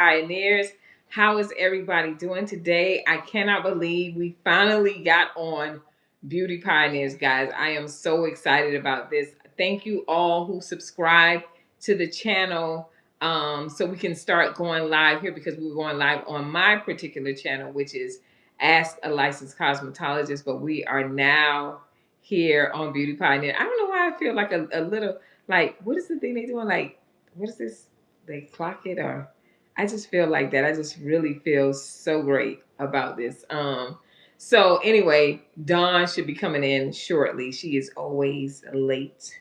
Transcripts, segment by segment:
Pioneers. How is everybody doing today? I cannot believe we finally got on Beauty Pioneers, guys. I am so excited about this. Thank you all who subscribe to the channel, so we can start going live here, because we were going live on my particular channel, which is Ask a Licensed Cosmetologist, but we are now here on Beauty Pioneer. I don't know why I feel like a little, like, what is the thing they doing? Like, what is this? They clock it, or I just feel like that. I just really feel so great about this. So anyway, Dawn should be coming in shortly. She is always late.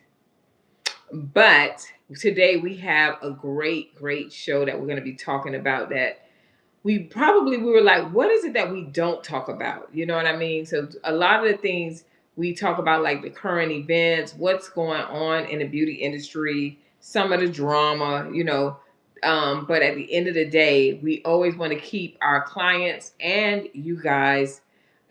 But today we have a great show that we're going to be talking about, that we were like, what is it that we don't talk about? You know what I mean? So a lot of the things we talk about, like the current events, what's going on in the beauty industry, some of the drama, you know. But at the end of the day, we always want to keep our clients and you guys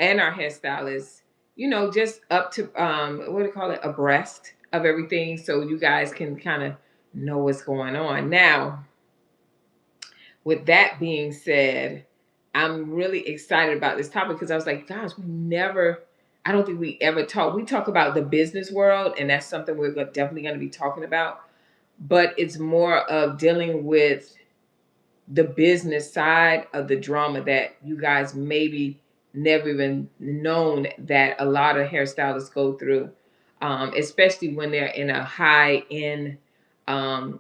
and our hairstylists, you know, just up to what do you call it, abreast of everything, so you guys can kind of know what's going on. Now, with that being said, I'm really excited about this topic, because I was like, gosh, I don't think we ever talk. We talk about the business world, and that's something we're definitely going to be talking about. But it's more of dealing with the business side of the drama that you guys maybe never even known that a lot of hairstylists go through, especially when they're in a high-end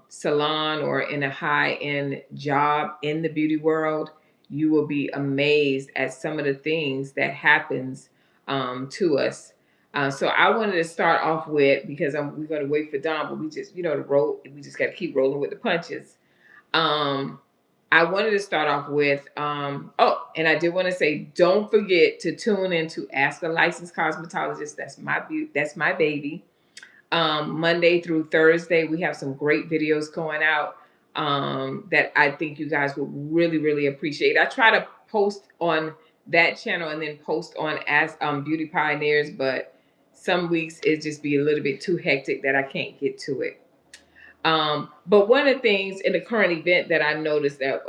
salon or in a high-end job in the beauty world. You will be amazed at some of the things that happens to us. So I wanted to start off with, because we're going to wait for Don, but we just, you know, we just got to keep rolling with the punches. I wanted to start off with, oh, and I did want to say, don't forget to tune in to Ask a Licensed Cosmetologist. That's my baby. Monday through Thursday, we have some great videos going out that I think you guys will really appreciate. I try to post on that channel and then post on Ask Beauty Pioneers, but some weeks it just be a little bit too hectic that I can't get to it. But one of the things in the current event that I noticed that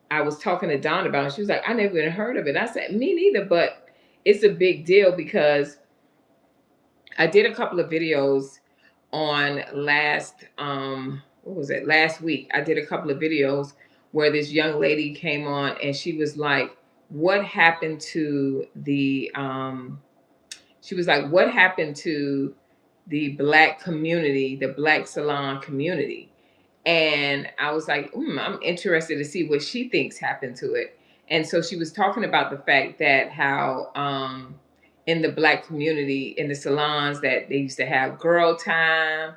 I was talking to Dawn about, and she was like, I never even heard of it. I said, me neither, but it's a big deal, because I did a couple of videos on what was it, last week. I did a couple of videos where this young lady came on, and she was like, what happened to the she was like, what happened to the Black community, the Black salon community? And I was like, I'm interested to see what she thinks happened to it. And so she was talking about the fact that how in the Black community, in the salons, that they used to have girl time.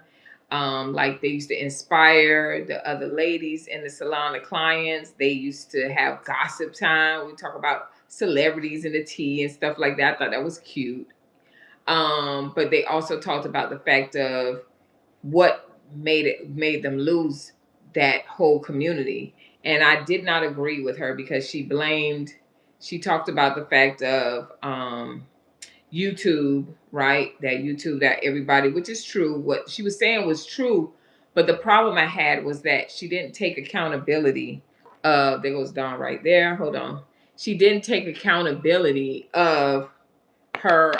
Like they used to inspire the other ladies in the salon, the clients. They used to have gossip time. We talk about celebrities and the tea and stuff like that. I thought that was cute. But they also talked about the fact of what made them lose that whole community. And I did not agree with her, because she talked about the fact of YouTube, right? That YouTube, that everybody, which is true, what she was saying was true. But the problem I had was that she didn't take accountability of, there goes Dawn right there. Hold on. She didn't take accountability of her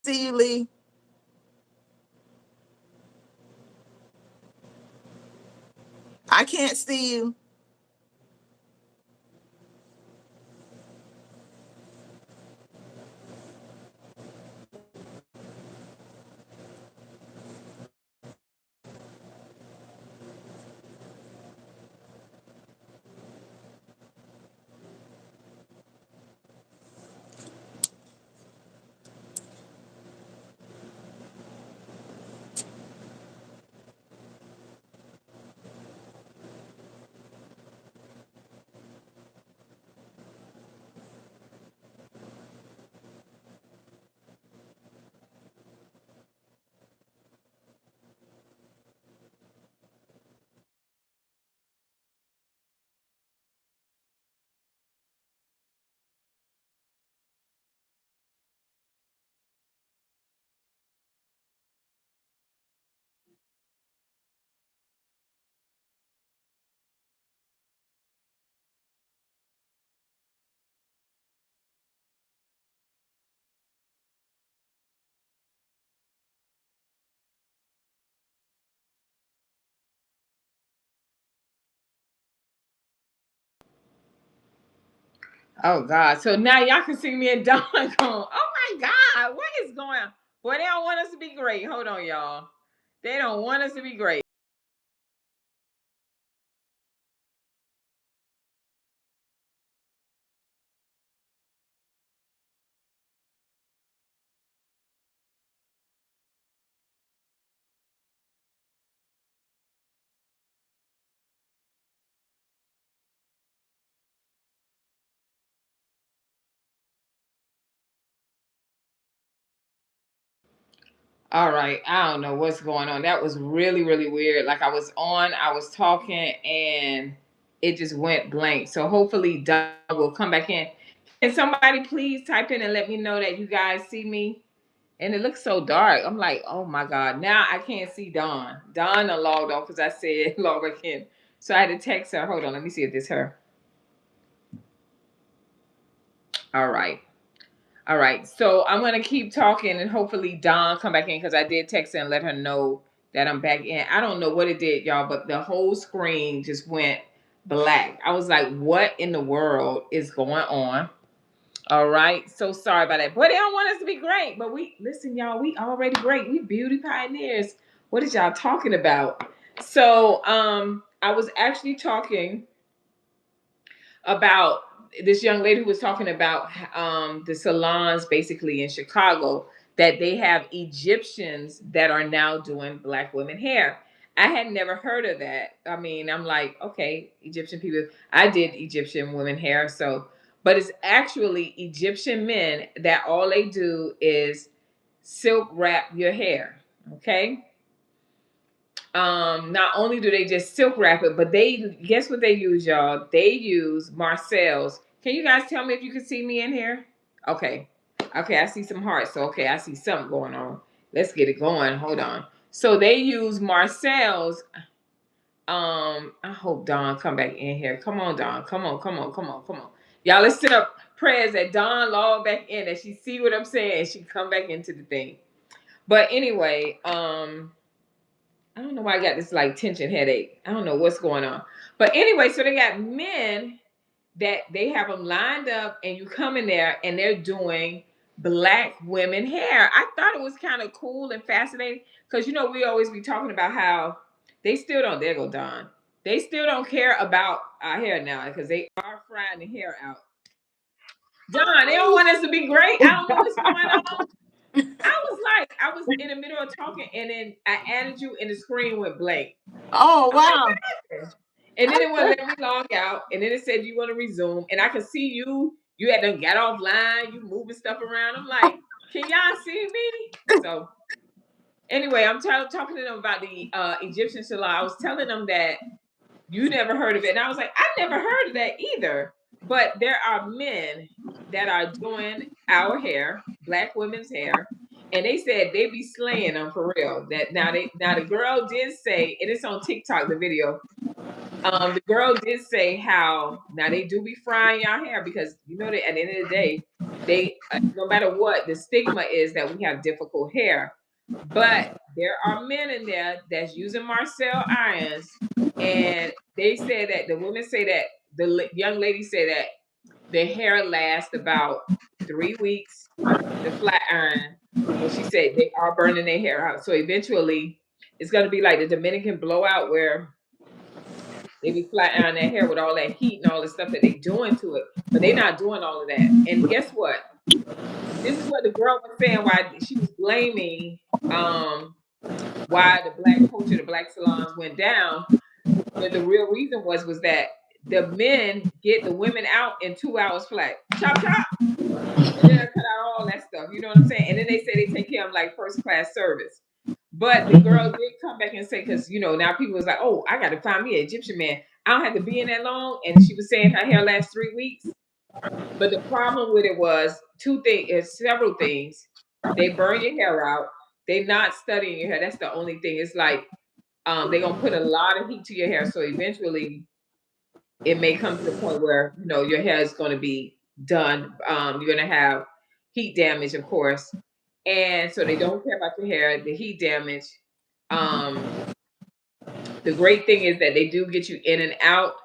See you, Lee. I can't see you. Oh God. So now y'all can see me and Dawn going, oh my God, what is going on? Boy, they don't want us to be great. Hold on, y'all. They don't want us to be great. All right. I don't know what's going on. That was really, really weird. Like I was talking, and it just went blank. So hopefully Dawn will come back in. Can somebody please type in and let me know that you guys see me? And it looks so dark. I'm like, oh my God. Now I can't see Dawn. Dawn done logged off because I said log back in. So I had to text her. Hold on, let me see if this her. All right. All right. So I'm gonna keep talking and hopefully Dawn come back in because I did text her and let her know that I'm back in. I don't know what it did, y'all, but the whole screen just went black. I was like, what in the world is going on? All right. So sorry about that. But they don't want us to be great. But we listen, y'all, we already great. We beauty pioneers. What is y'all talking about? So I was actually talking about this young lady who was talking about the salons basically in Chicago that they have Egyptians that are now doing black women hair. I had never heard of that. I mean, I'm like, okay, Egyptian people. I did Egyptian women hair, so but it's actually Egyptian men that all they do is silk wrap your hair. Okay, not only do they just silk wrap it, but they guess what they use, y'all? They use Marcel's. Can you guys tell me if you can see me in here? Okay. Okay, I see some hearts. So okay, I see something going on. Let's get it going. Hold on. So they use Marcel's. I hope Dawn come back in here. Come on, Dawn. Come on, come on, come on, come on. Y'all, let's set up prayers that Dawn log back in, that she see what I'm saying, and she come back into the thing. But anyway, I don't know why I got this like tension headache. I don't know what's going on. But anyway, so they got men that they have them lined up, and you come in there and they're doing black women hair. I thought it was kind of cool and fascinating because we always be talking about how they still don't. There go Don. they still don't care about our hair now because they are frying the hair out. Don, they don't want us to be great. I don't know what's going on. I was in the middle of talking, and then I added you, and the screen went blank. Oh, I'm like, wow. what happened? And then it wouldn't let me log out, and then it said you want to resume, and I could see you. You had to get offline. You moving stuff around. I'm like, can y'all see me? So anyway, I'm talking to them about the Egyptian salon. I was telling them that you never heard of it, and I was like, I never heard of that either. But there are men that are doing our hair, black women's hair, and they said they be slaying them for real. That now the girl did say, and it's on TikTok, the video. The girl did say how now they do be frying y'all hair because you know that at the end of the day, they no matter what the stigma is that we have difficult hair, but there are men in there that's using Marcel irons, and they say that the women say that young lady say that the hair lasts about 3 weeks, the flat iron, but she said they are burning their hair out, so eventually it's going to be like the Dominican blowout where they be flat ironing their hair with all that heat and all the stuff that they doing to it, but they're not doing all of that. And guess what? This is what the girl was saying. Why she was blaming why the black culture, the black salons went down. But the real reason was that the men get the women out in 2 hours flat. Chop chop. And then I cut out all that stuff. You know what I'm saying? And then they say they take care of like first class service. But the girl did come back and say, because you know, now people was like, oh, I gotta find me an Egyptian man. I don't have to be in that long. And she was saying her hair lasts 3 weeks. But the problem with it was several things. They burn your hair out. They not studying your hair. That's the only thing. It's like they're gonna put a lot of heat to your hair. So eventually it may come to the point where you know your hair is gonna be done. You're gonna have heat damage, of course. And so they don't care about your hair, the heat damage. The great thing is that they do get you in and out.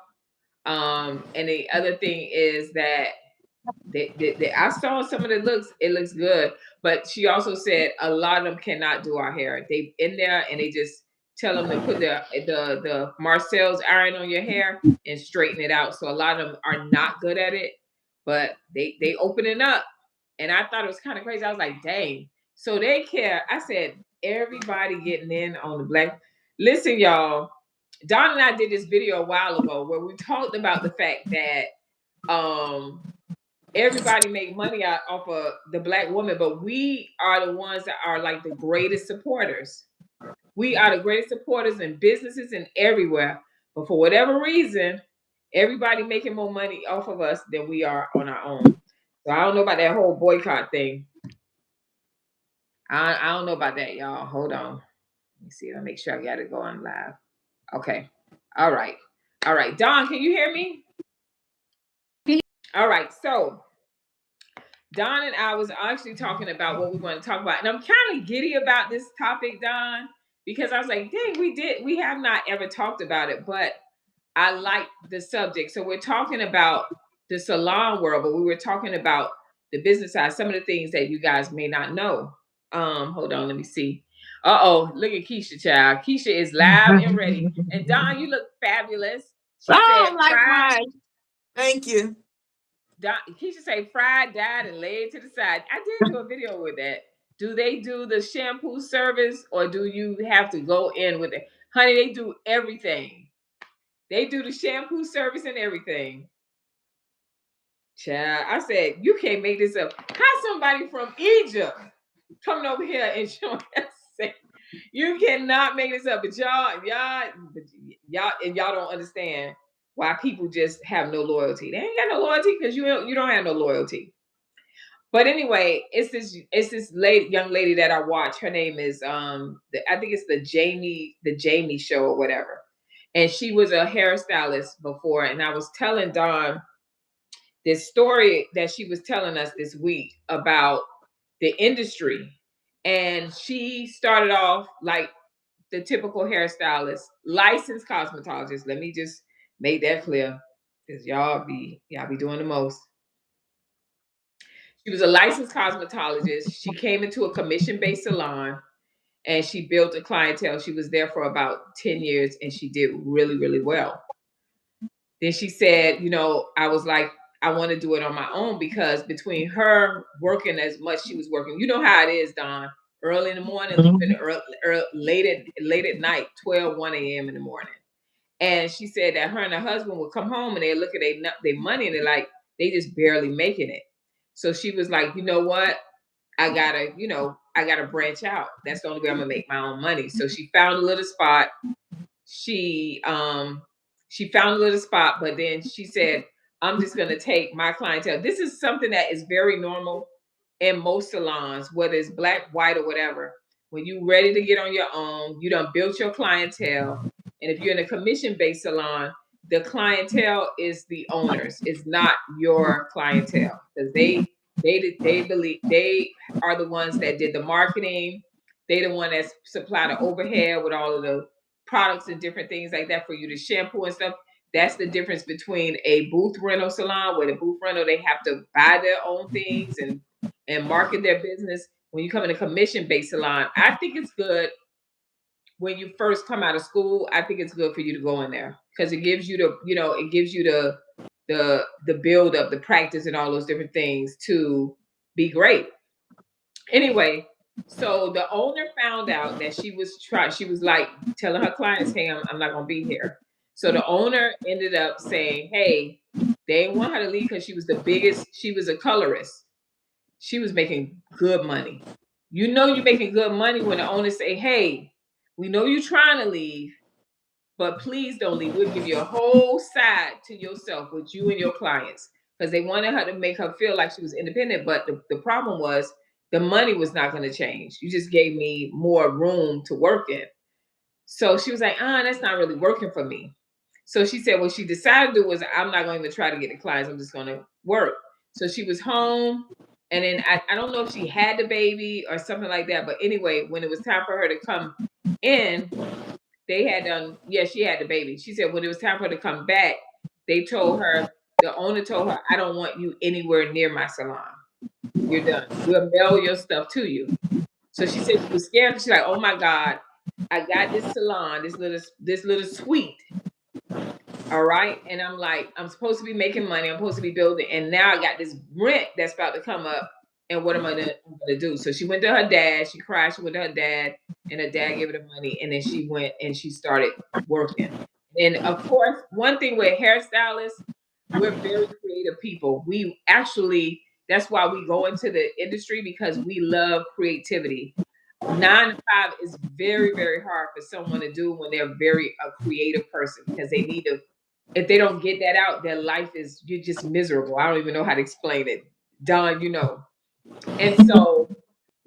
And the other thing is that I saw some of the looks. It looks good, but she also said a lot of them cannot do our hair. They in there and they just tell them to put the Marcel's iron on your hair and straighten it out. So a lot of them are not good at it, but they open it up. And I thought it was kind of crazy. I was like, dang. So they care. I said everybody getting in on the black. Listen, y'all. Don and I did this video a while ago where we talked about the fact that everybody make money off of the black woman, but we are the ones that are like the greatest supporters. We are the greatest supporters in businesses and everywhere. But for whatever reason, everybody making more money off of us than we are on our own. So I don't know about that whole boycott thing. I don't know about that, y'all. Hold on. Let me see. Let me make sure I got it going live. Okay. All right. All right. Dawn, can you hear me? All right. So Don and I was actually talking about what we want to talk about. And I'm kind of giddy about this topic, Don, because I was like, dang, we have not ever talked about it, but I like the subject. So we're talking about the salon world, but we were talking about the business side, some of the things that you guys may not know. Hold on, let me see. Uh-oh, look at Keisha, child. Keisha is live and ready. And Don, you look fabulous. She Oh, said, fried. likewise. Thank you. Keisha say fried, dyed, and laid to the side. I did do a video with that. Do they do the shampoo service or do you have to go in with it? Honey, they do everything. They do the shampoo service and everything. Child, I said, you can't make this up. How somebody from Egypt coming over here and showing us? You cannot make this up. But y'all don't understand why people just have no loyalty. They ain't got no loyalty because you don't have no loyalty. But anyway, it's this young lady that I watch. Her name is I think it's the Jamie show or whatever. And she was a hairstylist before, and I was telling Dawn this story that she was telling us this week about the industry. And she started off like the typical hairstylist, licensed cosmetologist. Let me just make that clear, because y'all be doing the most. She was a licensed cosmetologist. She came into a commission-based salon, and she built a clientele. She was there for about 10 years and she did really, really well. Then she said, I was like, I want to do it on my own because between her working as much she was working, you know how it is, Don, early in the morning, leaving late at night, 12, 1 a.m. in the morning. And she said that her and her husband would come home and they look at their money and they're like, they just barely making it. So she was like, you know what? I gotta branch out. That's the only way I'm gonna make my own money. So she found a little spot. She found a little spot, but then she said, I'm just gonna take my clientele. This is something that is very normal in most salons, whether it's black, white, or whatever. When you're ready to get on your own, you done built your clientele. And if you're in a commission-based salon, the clientele is the owners. It's not your clientele because they believe they are the ones that did the marketing. They the one that supply the overhead with all of the products and different things like that for you to shampoo and stuff. That's the difference between a booth rental salon where the booth rental they have to buy their own things and market their business. When you come in a commission-based salon, I think it's good when you first come out of school. I think it's good for you to go in there because it gives you the build up, the practice, and all those different things to be great. Anyway, so the owner found out that she was like telling her clients, hey, I'm not gonna be here. So the owner ended up saying, hey, they didn't want her to leave because she was a colorist. She was making good money. You're making good money when the owner say, hey, we know you're trying to leave, but please don't leave. We'll give you a whole side to yourself with you and your clients. Because they wanted her to make her feel like she was independent. But the problem was the money was not going to change. You just gave me more room to work in. So she was like, that's not really working for me. So she said, what she decided to do was, I'm not going to try to get the clients. I'm just going to work. So she was home. And then I don't know if she had the baby or something like that. But anyway, when it was time for her to come in, they had she had the baby. She said when it was time for her to come back, the owner told her, I don't want you anywhere near my salon. You're done. We'll mail your stuff to you. So she said she was scared. She's like, oh my God, I got this salon, this little suite. All right. And I'm like, I'm supposed to be making money. I'm supposed to be building. And now I got this rent that's about to come up. And what am I gonna do? So she went to her dad. She cried. She went to her dad, and her dad gave her the money. And then she went and she started working. And of course, one thing with hairstylists, we're very creative people. That's why we go into the industry because we love creativity. 9 to 5 is very, very hard for someone to do when they're a creative person because they need to. If they don't get that out, their life you're just miserable. I don't even know how to explain it. Don, And so,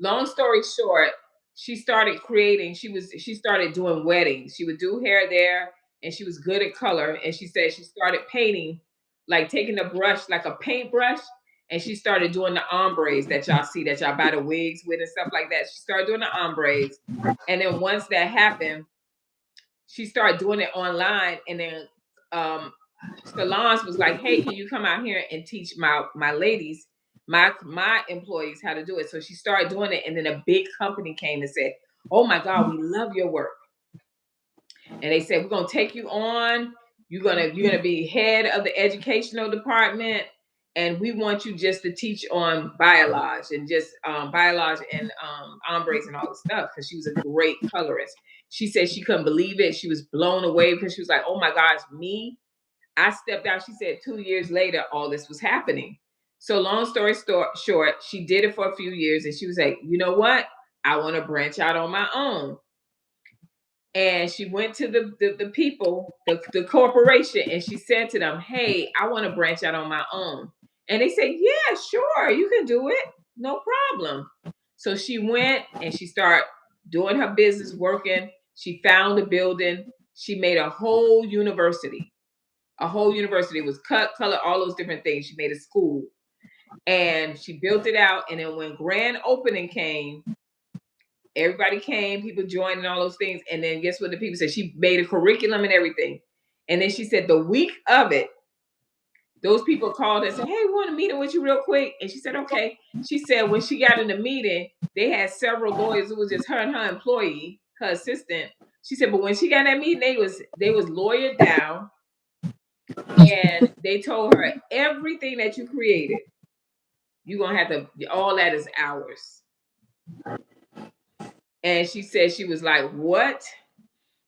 long story short, she started creating. She started doing weddings. She would do hair there, and she was good at color. And she said she started painting, like taking a brush, like a paintbrush, and she started doing the ombres that y'all see that y'all buy the wigs with and stuff like that. She started doing the ombres, and then once that happened, she started doing it online, and then salons was like, hey, can you come out here and teach my ladies, my employees how to do it? So she started doing it, and then a big company came and said, oh my God, we love your work. And they said, we're gonna take you on. You're gonna be head of the educational department, and we want you just to teach on biolage and just biolage and ombres and all this stuff because she was a great colorist. She said she couldn't believe it. She was blown away because she was like, oh my gosh, me. I stepped out. She said 2 years later, all this was happening. So long story short, she did it for a few years and she was like, you know what? I want to branch out on my own. And she went to the people, the corporation, and she said to them, hey, I want to branch out on my own. And they said, yeah, sure, you can do it. No problem. So she went and she started doing her business, working. She found a building. She made a whole university. A whole university. It was cut, color, all those different things. She made a school. And she built it out. And then when grand opening came, everybody came, people joined and all those things. And then guess what the people said? She made a curriculum and everything. And then she said the week of those people called and said, "Hey, we want a meeting with you real quick." And she said, "Okay." She said when she got in the meeting, they had several lawyers. It was just her and her employee, her assistant. She said, but when she got in that meeting, they was lawyered down, and they told her everything that you created, you're gonna have to, all that is ours. And she said, she was like, "What?"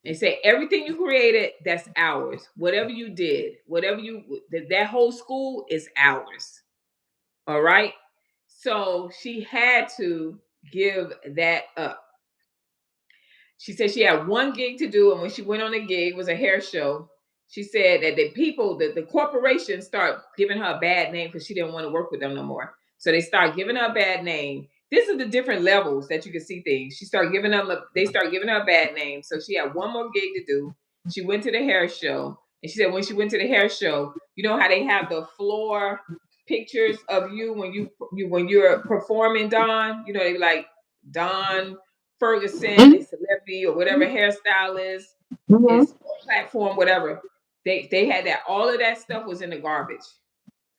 And say everything you created, that's ours. Whatever you did, whatever that whole school is ours. All right. So she had to give that up. She said she had one gig to do, and when she went on the gig, it was a hair show. She said that the corporations start giving her a bad name because she didn't want to work with them no more. So they start giving her a bad name. This is the different levels that you can see things. They start giving her a bad name. So she had one more gig to do. She went to the hair show, and she said when she went to the hair show, you know how they have the floor pictures of you when you're performing, Don. You know, they like Don Ferguson, a celebrity or whatever hairstylist is platform, whatever. They had that. All of that stuff was in the garbage.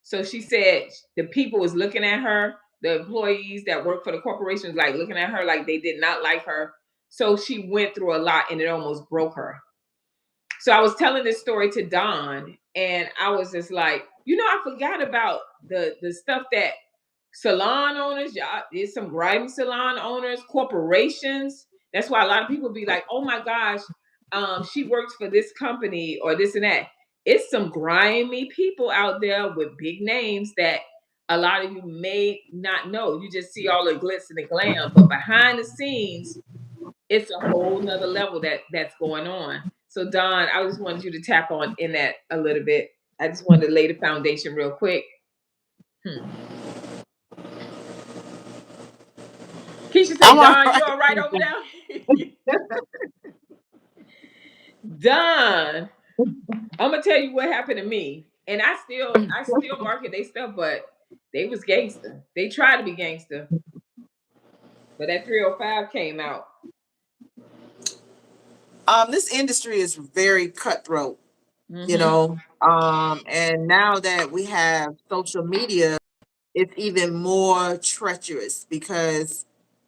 So she said the people was looking at her, the employees that work for the corporation was like looking at her like they did not like her. So she went through a lot and it almost broke her. So I was telling this story to Don, and I was just like, I forgot about the stuff that salon owners, y'all, there's some grimy salon owners, corporations. That's why a lot of people be like, "Oh my gosh, she works for this company or this and that." It's some grimy people out there with big names that a lot of you may not know. You just see all the glitz and the glam, but behind the scenes, it's a whole nother level that's going on. So Don, I just wanted you to tap on in that a little bit. I just wanted to lay the foundation real quick. Keisha say, "Don, you all right over there?" Don, I'm gonna tell you what happened to me, and I still market they stuff, but they was gangster. They tried to be gangster, but that 305 came out. This industry is very cutthroat, Mm-hmm. and now that we have social media, it's even more treacherous because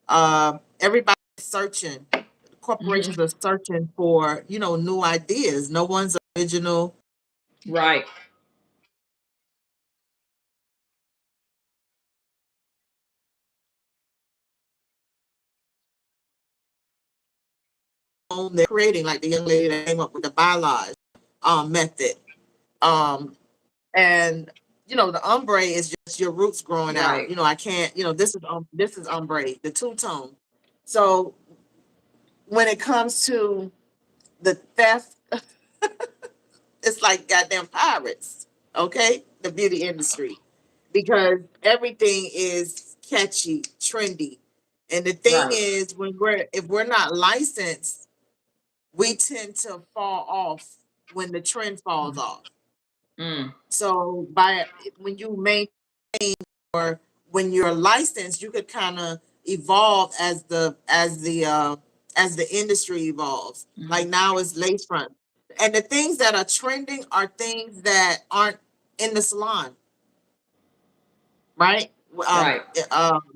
everybody's searching. Mm-hmm. Corporations are searching for, new ideas. No one's original. Right. They're creating, like the young lady that came up with the bylaws method. Um, and the ombre is just your roots growing out. Right. I can't. This is ombre, the two tone. So when it comes to the theft, it's like goddamn pirates. Okay, the beauty industry, because everything is catchy, trendy, and the thing Right. is, if we're not licensed, we tend to fall off when the trend falls off. Mm. So when you maintain, or when you're licensed, you could kind of evolve as the industry evolves. Mm-hmm. Like now it's lace front, and the things that are trending are things that aren't in the salon, right? Right.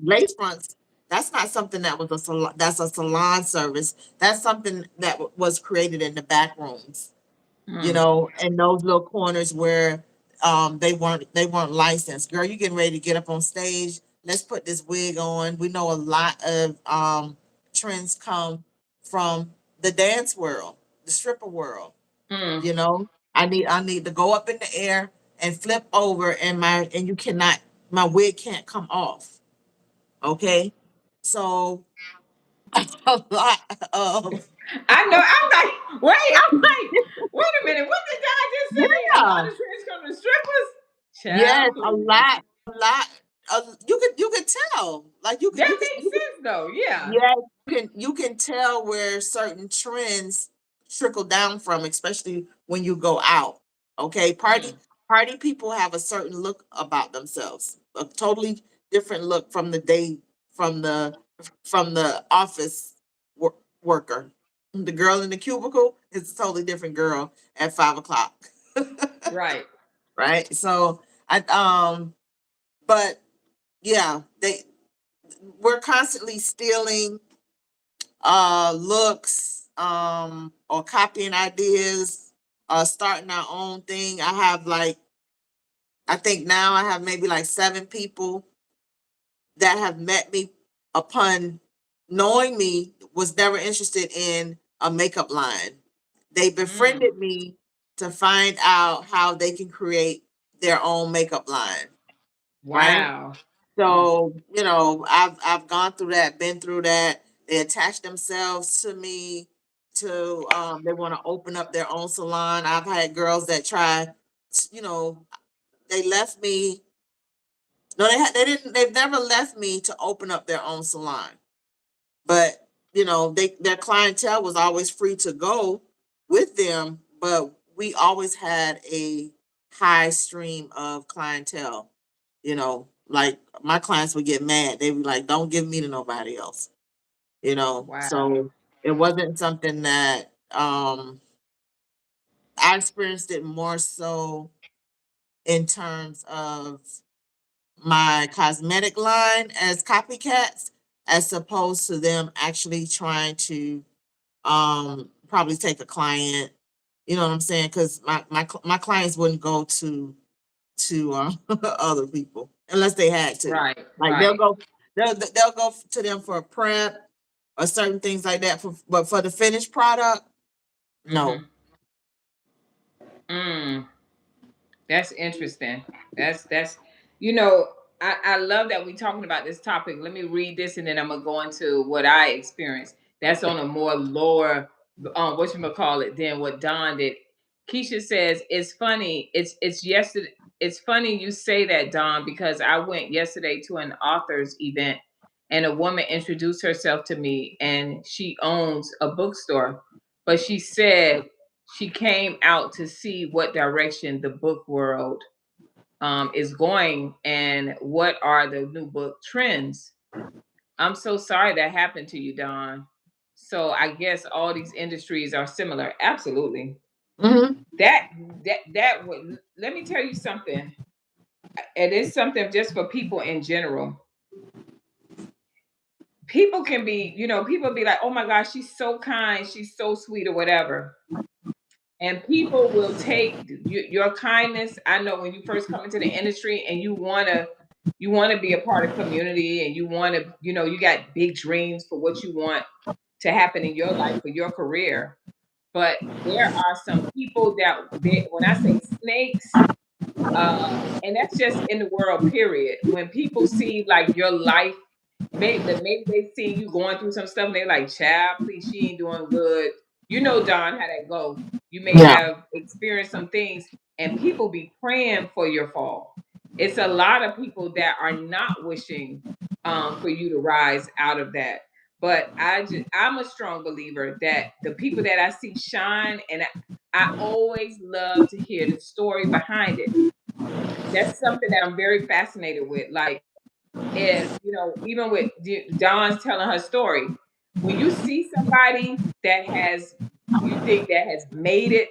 Lace fronts. That's not something that was a salon. That's a salon service. That's something that was created in the back rooms, Mm. in those little corners where they weren't licensed. Girl, you getting ready to get up on stage. Let's put this wig on. We know a lot of trends come from the dance world, the stripper world. Mm. You know, I need to go up in the air and flip over, and you cannot, my wig can't come off. Okay. So a lot of I know. I'm like, wait. I'm like, wait a minute. What did God just say? A lot yeah. of trends come to strippers. Yes, Child, a please. lot, a lot. You can tell, like you can, That you can, makes you can, sense though. Yeah. yeah, you can tell where certain trends trickle down from, especially when you go out. Okay, party Mm. party people have a certain look about themselves, a totally different look from the office worker. The girl in the cubicle is a totally different girl at 5 o'clock. Right. Right? So I but yeah, we're constantly stealing looks, or copying ideas, starting our own thing. I have like, I think now I have maybe like 7 people that have met me upon knowing me, was never interested in a makeup line. They Mm, befriended me to find out how they can create their own makeup line, right? wow. Mm, So, I've gone through that, been through that. They attach themselves to me to they want to open up their own salon. I've had girls that try, you know, they left me. No, they didn't. They've never left me to open up their own salon. But their clientele was always free to go with them, but we always had a high stream of clientele. Like my clients would get mad. They would be like, "Don't give me to nobody else." wow. So it wasn't something that I experienced it more so in terms of my cosmetic line as copycats, as opposed to them actually trying to probably take a client. You know what I'm saying? Because my clients wouldn't go to other people unless they had to. Right, Like right. they'll go to them for a prep or certain things like that. But for the finished product, no. Mm-hmm. Mm. That's interesting. That's you know, I love that we talking about this topic. Let me read this and then I'm gonna go into what I experienced. That's on a more lower what you call it than what Don did. Keisha says it's funny. It's yesterday. It's funny you say that, Don, because I went yesterday to an author's event and a woman introduced herself to me and she owns a bookstore. But she said she came out to see what direction the book world is going and what are the new book trends. I'm so sorry that happened to you, Don. So I guess all these industries are similar. Absolutely. Hmm. That that would let me tell you something. It is something just for people in general. People can be, people be like, "Oh my gosh, she's so kind, she's so sweet," or whatever. And people will take your kindness. I know when you first come into the industry and you want to be a part of community and you want to, you got big dreams for what you want to happen in your life for your career. But there are some people that when I say snakes, and that's just in the world, period. When people see like your life, maybe they see you going through some stuff and they're like, child, please, she ain't doing good. You know, Don, how that go. You may Yeah. have experienced some things and people be praying for your fall. It's a lot of people that are not wishing for you to rise out of that. But I'm a strong believer that the people that I see shine, and I always love to hear the story behind it. That's something that I'm very fascinated with. Like, if even with Dawn's telling her story, when you see somebody that has, you think that has made it,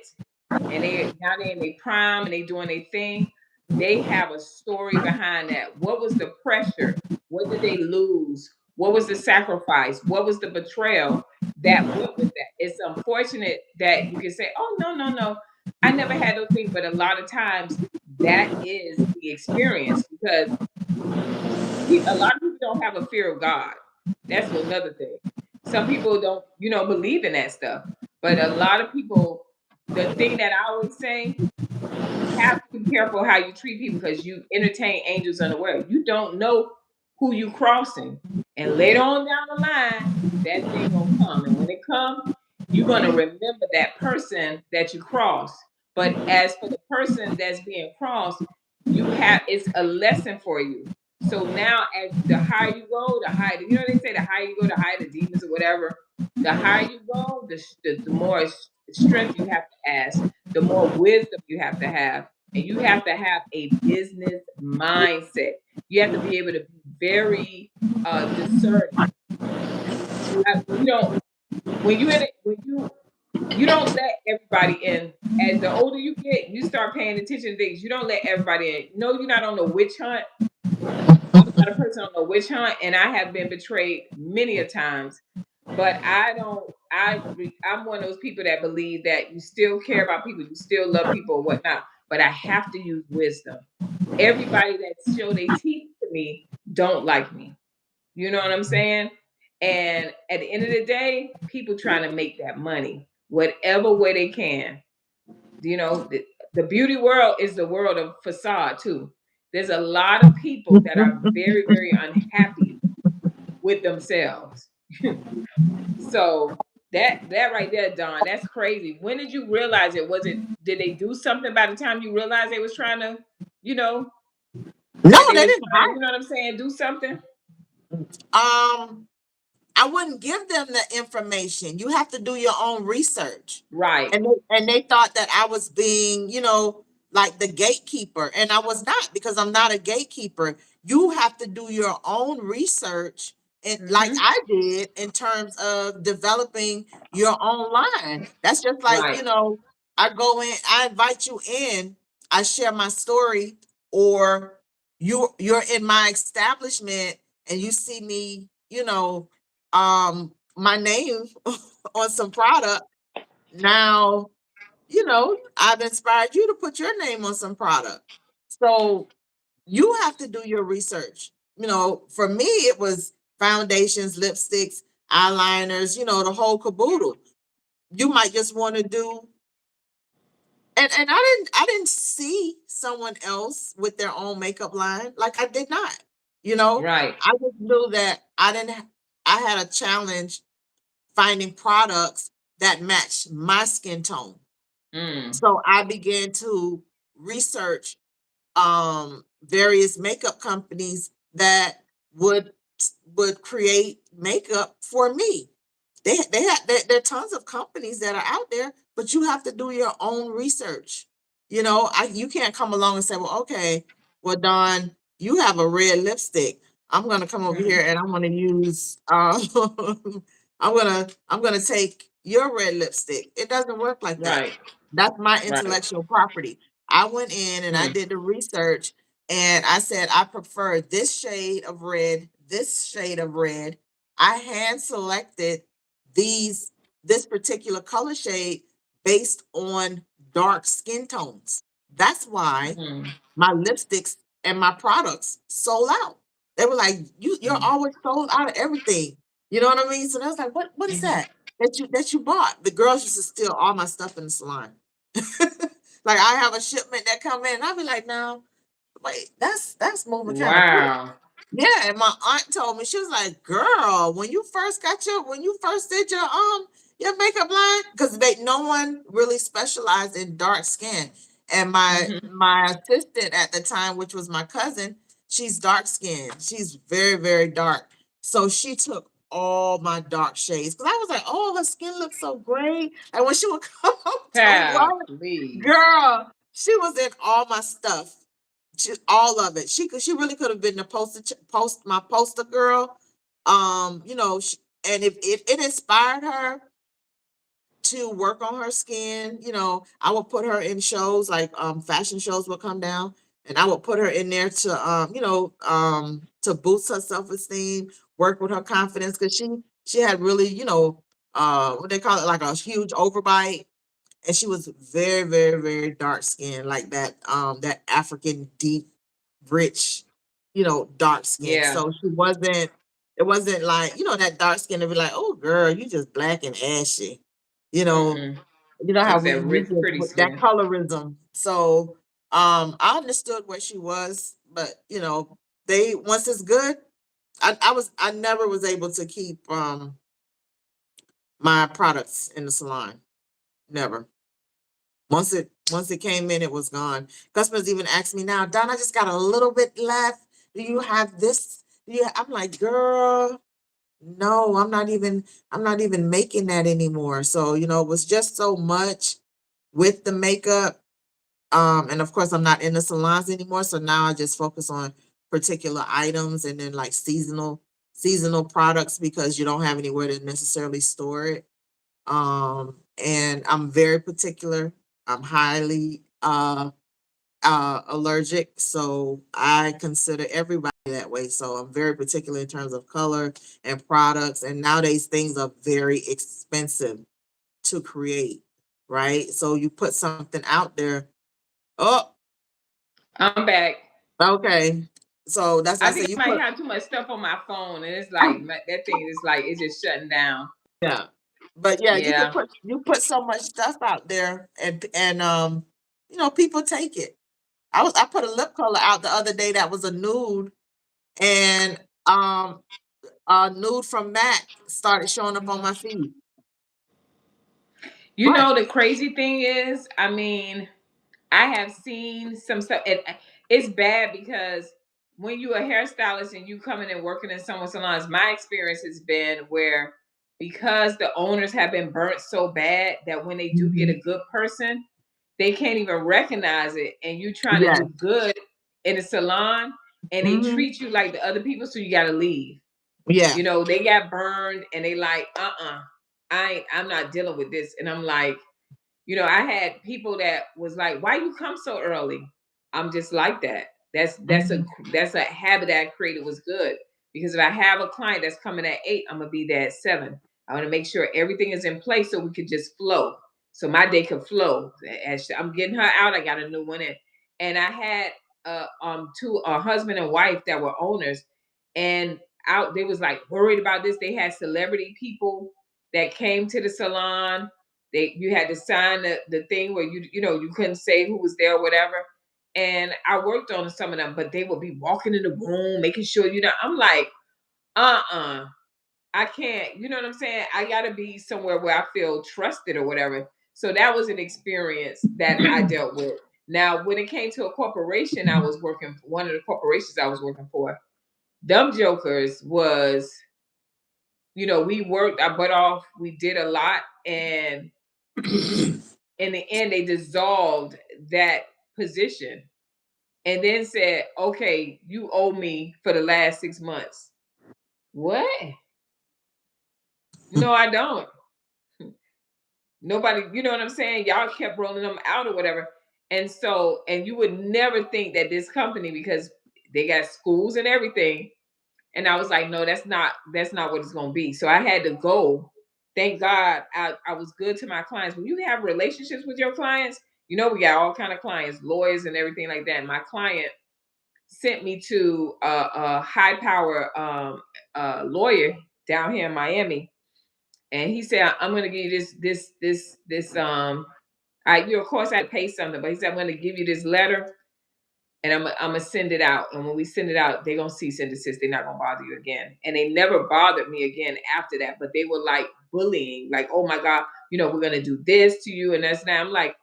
and they're in their prime and they doing their thing, they have a story behind that. What was the pressure? What did they lose? What was the sacrifice? What was the betrayal that went with that? It's unfortunate that you can say, "Oh, no, no, no, I never had those things," but a lot of times that is the experience because a lot of people don't have a fear of God. That's another thing. Some people don't, believe in that stuff. But a lot of people, the thing that I always say, you have to be careful how you treat people because you entertain angels unaware. You don't know who you crossing. And later on down the line, that thing gonna come. And when it comes, you're gonna remember that person that you crossed. But as for the person that's being crossed, it's a lesson for you. So now as the higher you go, the higher, they say the higher you go, the higher the demons or whatever. The higher you go, the more strength you have to ask, the more wisdom you have to have, and you have to have a business mindset. You have to be able to be very discerning. You don't when you in it when you You don't let everybody in. As the older you get, you start paying attention to things. You don't let everybody in. No, you're not on the witch hunt. I'm not a person on the witch hunt, and I have been betrayed many a times. But I don't. I'm one of those people that believe that you still care about people, you still love people, or whatnot. But I have to use wisdom. Everybody that show their teeth to me don't like me. You know what I'm saying? And at the end of the day, people trying to make that money whatever way they can. You know, the beauty world is the world of facade too. There's a lot of people that are very, very unhappy with themselves. So that right there, Don, that's crazy. When did you realize it? Was it, did they do something by the time you realized they was trying to, you know, No, that they they was didn't trying to, you know what I'm saying, do something? hire. I wouldn't give them the information. You have to do your own research. Right. And they thought that I was being, like the gatekeeper, and I was not, because I'm not a gatekeeper. You have to do your own research, and like Hmm. I did, in terms of developing your own line. That's just like, Right. I go in, I invite you in, I share my story, or you're in my establishment and you see me, my name on some product. Now, I've inspired you to put your name on some product. So you have to do your research. For me, it was foundations, lipsticks, eyeliners, the whole caboodle. You might just want to do, and I didn't see someone else with their own makeup line. Like, I did not. Right. I just knew that I had a challenge finding products that matched my skin tone. Mm. So I began to research various makeup companies that would would create makeup for me. There are tons of companies that are out there, but you have to do your own research. You can't come along and say, well, okay, well, Don, you have a red lipstick. I'm gonna come over here Mhm. and I'm gonna use I'm gonna take your red lipstick. It doesn't work like that. Right. That's my Right. intellectual property. I went in and I Mm. did the research, and I said I prefer this shade of red, this shade of red. I hand selected these this particular color shade based on dark skin tones. That's why Mm. my lipsticks and my products sold out. They were like, you're Mm. always sold out of everything. You know what I mean? So I was like, what is Mhm. that you bought? The girls used to steal all my stuff in the salon. Like, I have a shipment that come in, and I'll be like, no, wait, that's moving kind of quick. Wow. Yeah, and my aunt told me, she was like, "Girl, when you first did your makeup line, because they no one really specialized in dark skin." And my Mhm. my assistant at the time, which was my cousin, she's dark skinned. She's very, very dark. So she took all my dark shades, because I was like, "Oh, her skin looks so great." And when she would come home to Child, work, please. girl, she was in all my stuff. All of it. She really could have been the poster girl. And if it inspired her to work on her skin, I would put her in shows, like fashion shows would come down, and I would put her in there to boost her self-esteem, work with her confidence, because she had really, what they call it, like a huge overbite. And she was very, very, very dark skinned, like that African deep, rich, dark skin. Yeah. So it wasn't like, that dark skin to be like, oh girl, you just black and ashy. You know, Mm-mm. It how was we that use rich, it pretty with that skin. colorism. So I understood where she was, but they once it's good, I never was able to keep my products in the salon. Never. Once it came in, it was gone. Customers even ask me now, Don, I just got a little bit left. Do you have this? I'm like, girl, no, I'm not even making that anymore. So, it was just so much with the makeup. And of course I'm not in the salons anymore. So now I just focus on particular items, and then like seasonal products, because you don't have anywhere to necessarily store it. and I'm very particular. I'm highly allergic, so I consider everybody that way. So I'm very particular in terms of color and products. And nowadays things are very expensive to create, right? So you put something out there. Oh, I'm back. okay. So that's why I I say think you I might put have too much stuff on my phone, and it's like that thing is like it's just shutting down. yeah. But yeah, Yeah. you put so much stuff out there, and you know, people take it. I put a lip color out the other day that was a nude, and a nude from MAC started showing up on my feed. You But know, the crazy thing is, I mean, I have seen some stuff. It's bad because when you a hairstylist and you coming and working in someone's salons, my experience has been where because the owners have been burnt so bad that when they do get a Mhm. good person, they can't even recognize it. And you trying to Yeah. do good in a salon and they Hmm. treat you like the other people, so you got to leave. Yeah. You know, they got burned and they like, I'm not dealing with this. And I'm like, you know, I had people that was like, "Why you come so early?" I'm just like that. Mhm. That's a habit that I created was good because if I have a client that's coming at 8, I'm gonna be there at 7. I want to make sure everything is in place so we could just flow, so my day could flow. As I'm getting her out, I got a new one in, and I had two a husband and wife that were owners, and out they was like worried about this. They had celebrity people that came to the salon. You had to sign the thing where you know you couldn't say who was there or whatever. And I worked on some of them, but they would be walking in the room, making sure you know. I'm like, uh-uh, I can't. You know what I'm saying? I gotta be somewhere where I feel trusted or whatever. So that was an experience that I dealt with. Now, when it came to a corporation, I was working for one of the corporations I was working for. Dumb jokers was, you know, we worked our butt off. We did a lot, and in the end they dissolved that position and then said, okay, you owe me for the last 6 months. What? No, I don't. Nobody, you know what I'm saying? Y'all kept rolling them out or whatever. And so, and you would never think that this company, because they got schools and everything. And I was like, no, that's not what it's gonna be. So I had to go. Thank God I was good to my clients. When you have relationships with your clients, you know we got all kind of clients, lawyers and everything like that. My client sent me to a high power lawyer down here in Miami, and he said, "I'm going to give you this. You of course I had to pay something, but he said I'm going to give you this letter, and I'm gonna send it out. And when we send it out, they're gonna cease and desist. They're not gonna bother you again." And they never bothered me again after that. But they were like bullying, like, "Oh my God, you know, we're gonna do this to you and that's now." I'm like,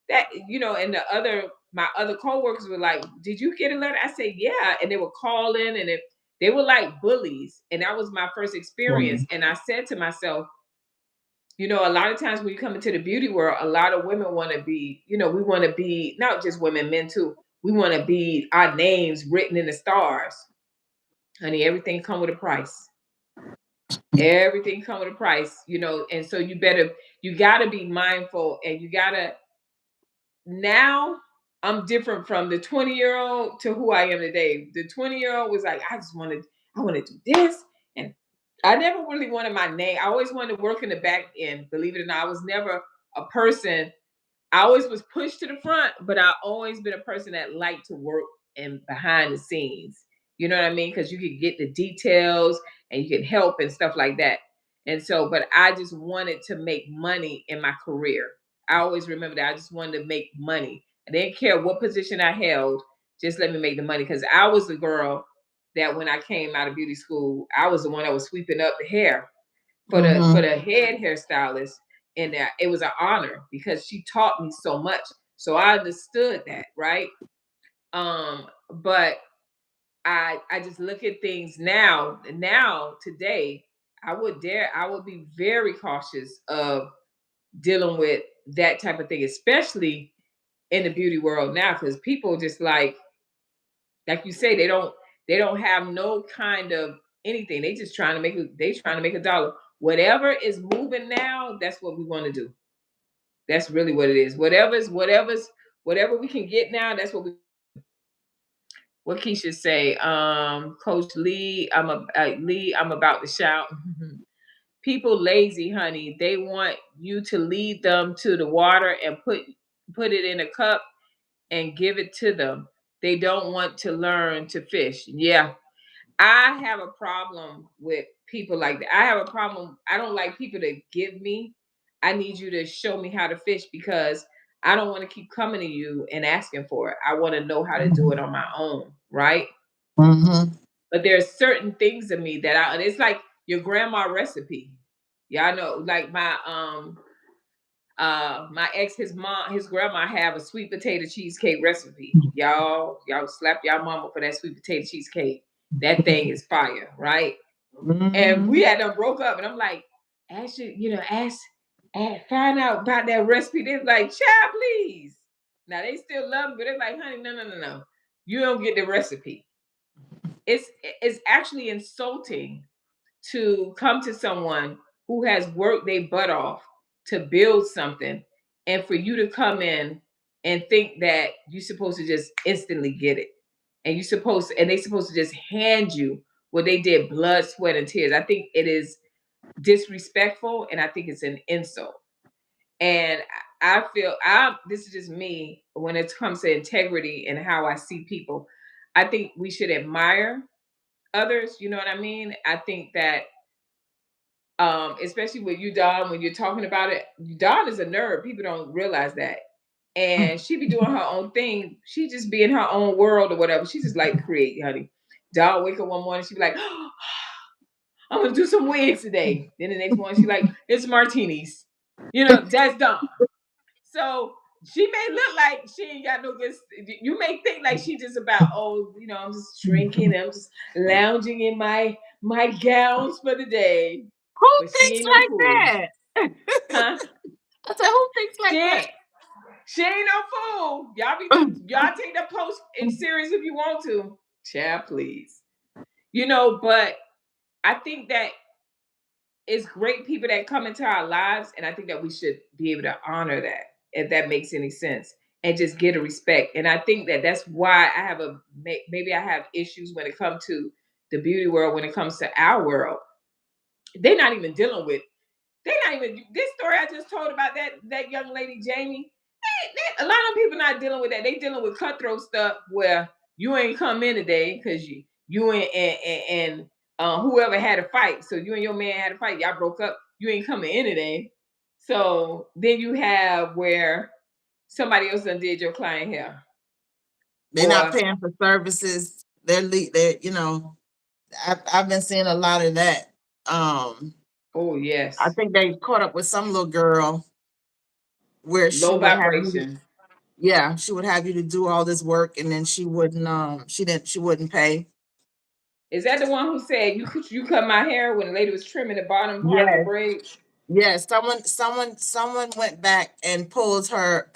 that, you know, and my other coworkers were like, "Did you get a letter?" I said, "Yeah." And they were calling and they were like bullies. And that was my first experience. And I said to myself, you know, a lot of times when you come into the beauty world, a lot of women want to be, you know, we want to be not just women, men too. We want to be our names written in the stars. Honey, everything come with a price. Everything come with a price, you know, and so you gotta be mindful and you gotta now I'm different from the 20-year-old to who I am today. The 20-year-old was like, I want to do this. And I never really wanted my name. I always wanted to work in the back end, believe it or not. I was never a person. I always was pushed to the front, but I always been a person that liked to work and behind the scenes. You know what I mean? Because you could get the details and you can help and stuff like that. And so, but I just wanted to make money in my career. I always remember that I just wanted to make money. I didn't care what position I held, just let me make the money. Because I was the girl that when I came out of beauty school, I was the one that was sweeping up the hair for Mhm. the head hairstylist, and that it was an honor because she taught me so much. So I understood that, right? But I just look at things now. Now today, I would be very cautious of dealing with that type of thing, especially in the beauty world now, because people just like you say, they don't have no kind of anything. They trying to make a dollar. Whatever is moving now, that's what we want to do. That's really what it is. Whatever we can get now, that's what we. What Keisha say? Coach Lee, Lee. I'm about to shout. People lazy, honey. They want you to lead them to the water and put it in a cup and give it to them. They don't want to learn to fish. Yeah, I have a problem with people like that. I have a problem. I don't like people to give me. I need you to show me how to fish because I don't want to keep coming to you and asking for it. I want to know how to do it on my own, right? Mm-hmm. But there's certain things in me that and it's like your grandma recipe. Y'all know, like my ex, his grandma have a sweet potato cheesecake recipe. Y'all slap y'all mama for that sweet potato cheesecake. That thing is fire, right? And we Mm-hmm. had done broke up, and I'm like, find out about that recipe. They're like, child, please. Now they still love me, but they're like, honey, no. You don't get the recipe. It's actually insulting to come to someone who has worked their butt off to build something and for you to come in and think that you're supposed to just instantly get it and they supposed to just hand you what they did blood sweat and tears. I think it is disrespectful and I think it's an insult. And I feel I this is just me when it comes to integrity and how I see people. I think we should admire others, you know what I mean? I think that especially with you, Dawn, when you're talking about it, Dawn is a nerd. People don't realize that. And she be doing her own thing. She just be in her own world or whatever. She just like to create, honey. Dawn wake up one morning, she be like, oh, I'm gonna do some wigs today. Then the next morning, she like, it's martinis. You know, that's Dawn. So she may look like she ain't got no good. You may think like she just about I'm just drinking. I'm just lounging in my gowns for the day, Who but she thinks ain't no like fool, that? huh? I said, who thinks She like ain't, that? she ain't no fool. Y'all take the post in serious if you want to, child, please. But I think that it's great people that come into our lives, and I think that we should be able to honor that, if that makes any sense, and just get a respect. And I think that that's why I have maybe I have issues when it comes to the beauty world, when it comes to our world. They're not even dealing with. They're not even this story I just told about that young lady Jamie. A lot of people not dealing with that. They dealing with cutthroat stuff where you ain't come in today because you and whoever had a fight. So you and your man had a fight. Y'all broke up. You ain't coming in today. So then you have where somebody else done did your client hair. They're not Or paying for services. They're I've been seeing a lot of that. oh I yes, think they caught up with some little girl where she low would have you vibration. yeah, she would have you to do all this work and then she wouldn't pay. Is that the one who said you cut my hair when the lady was trimming the bottom part of the Yes. braid? Yes, someone went back and pulled 4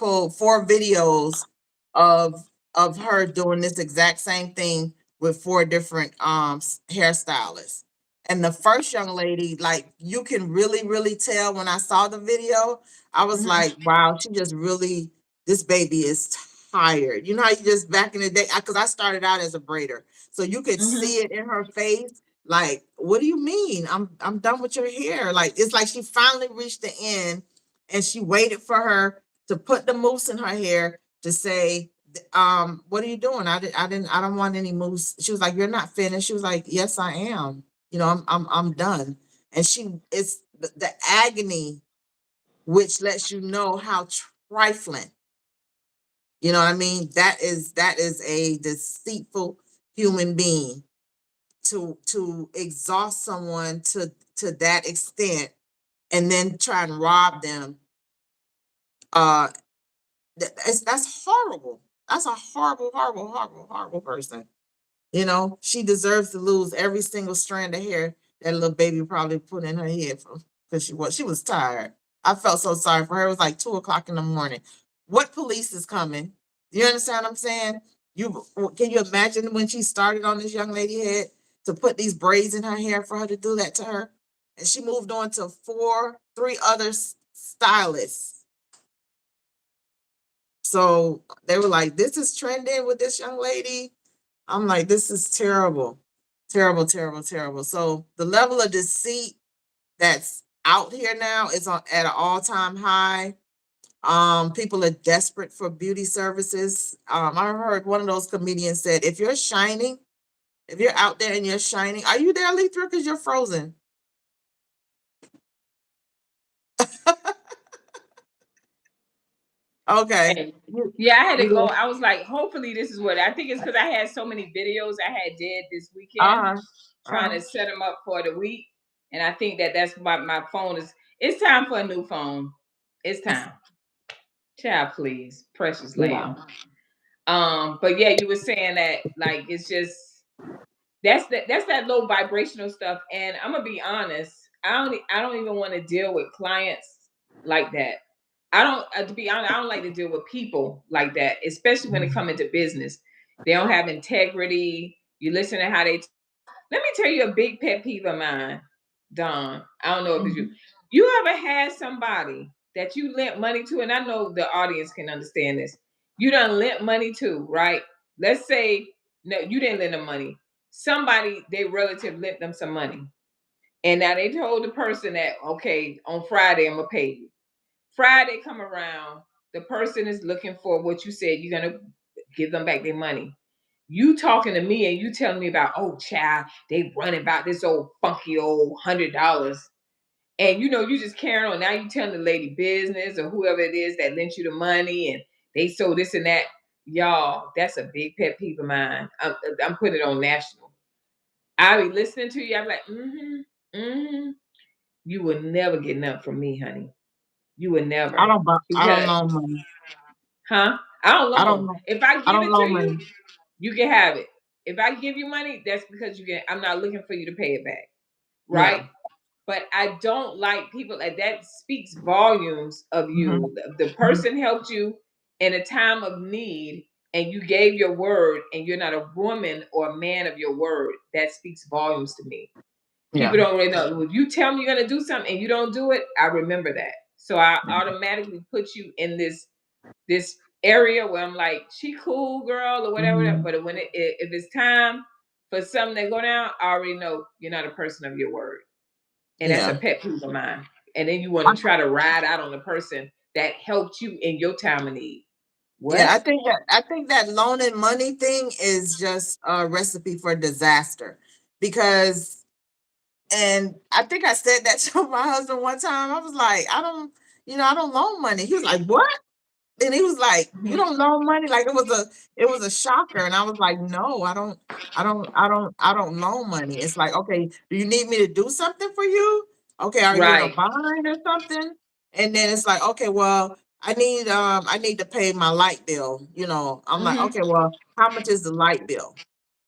videos of her doing this exact same thing with 4 different hairstylists. And the first young lady, like you can really tell when I saw the video, I was Mm-hmm. like, wow, she just really this baby is tired. You know how you just back in the day, because I started out as a braider. So you could Mm-hmm. see it in her face like, what do you mean? I'm done with your hair. Like it's like she finally reached the end and she waited for her to put the mousse in her hair to say, what are you doing? I don't want any mousse. She was like, you're not finished. She was like, yes, I am. I'm done. And it's the agony which lets you know how trifling, you know what I mean? That is a deceitful human being to exhaust someone to that extent and then try and rob them. uh that's horrible. That's a horrible person. She deserves to lose every single strand of hair that little baby probably put in her head because she was tired. I felt so sorry for her. It was like 2 o'clock in the morning. What police is coming? You understand what I'm saying? Can you imagine when she started on this young lady head to put these braids in her hair for her to do that to her? And she moved on to 3 other stylists. So they were like, this is trending with this young lady. I'm like, this is terrible, terrible, terrible, terrible. So the level of deceit that's out here now is on at an all-time high. People are desperate for beauty services. I heard one of those comedians said, if you're shining, if you're out there and you're shining, are you there, Lethra? Because you're frozen. Okay. Hey. You, Yeah, I had to you go. go, I was like, hopefully this is what I think it's because I had so many videos I had did this weekend uh-huh. trying Uh-huh. to set them up for the week. And I think that that's why my phone is, it's time for a new phone. It's time. Child, please, precious Yeah. lamb. But yeah, you were saying that like it's just that's that low vibrational stuff. And I'm gonna be honest, I don't even want to deal with clients like that. I don't to be honest, I don't like to deal with people like that, especially when it Mhm. comes into business. They don't have integrity. You listen to how they let me tell you a big pet peeve of mine, Don. I don't know if it's you. Mhm. You ever had somebody that you lent money to, and I know the audience can understand this. You done lent money to, right? Let's say no, you didn't lend them money. Somebody, their relative lent them some money. And now they told the person that, okay, on Friday I'm gonna pay you. Friday come around, the person is looking for what you said you're gonna give them back their money. You talking to me and you telling me about, oh child, they running about this old funky old $100. And you know, you just carrying on. Now you telling the lady business or whoever it is that lent you the money and they sold this and that. Y'all, that's a big pet peeve of mine. I'm putting it on national. I be listening to you. I'm like, mm-hmm. You will never get nothing from me, honey. You will never. I don't Because loan money. huh? I don't I don't loan. know. If I I give don't it to loan you, money. you can have it. If I give you money, that's because you get I'm not looking for you to pay it back. Right? Yeah. But I don't like people like that speaks volumes of Hmm. you. The person helped you in a time of need and you gave your word and you're not a woman or a man of your word. That speaks volumes to me. People Yeah. don't really know. If you tell me you're gonna do something and you don't do it, I remember that. So I automatically put you in this area where I'm like, she cool girl or whatever. Hmm. But when if it's time for something to go down, I already know you're not a person of your word, and that's a Yeah. pet peeve of mine. And then you want to try to ride out on the person that helped you in your time of need. Yeah, What? I think that loaning money thing is just a recipe for disaster because and I think I said that to my husband one time. I was like, I don't loan money. He was like, what? And he was like, "You Mhm. don't loan money?" Like it was a shocker. And I was like, "No, I don't loan money." It's like, okay, do you need me to do something for you? Okay, are you in a Right. bind or something? And then it's like, okay, well, I need to pay my light bill. I'm like, Mm-hmm. okay, well, how much is the light bill?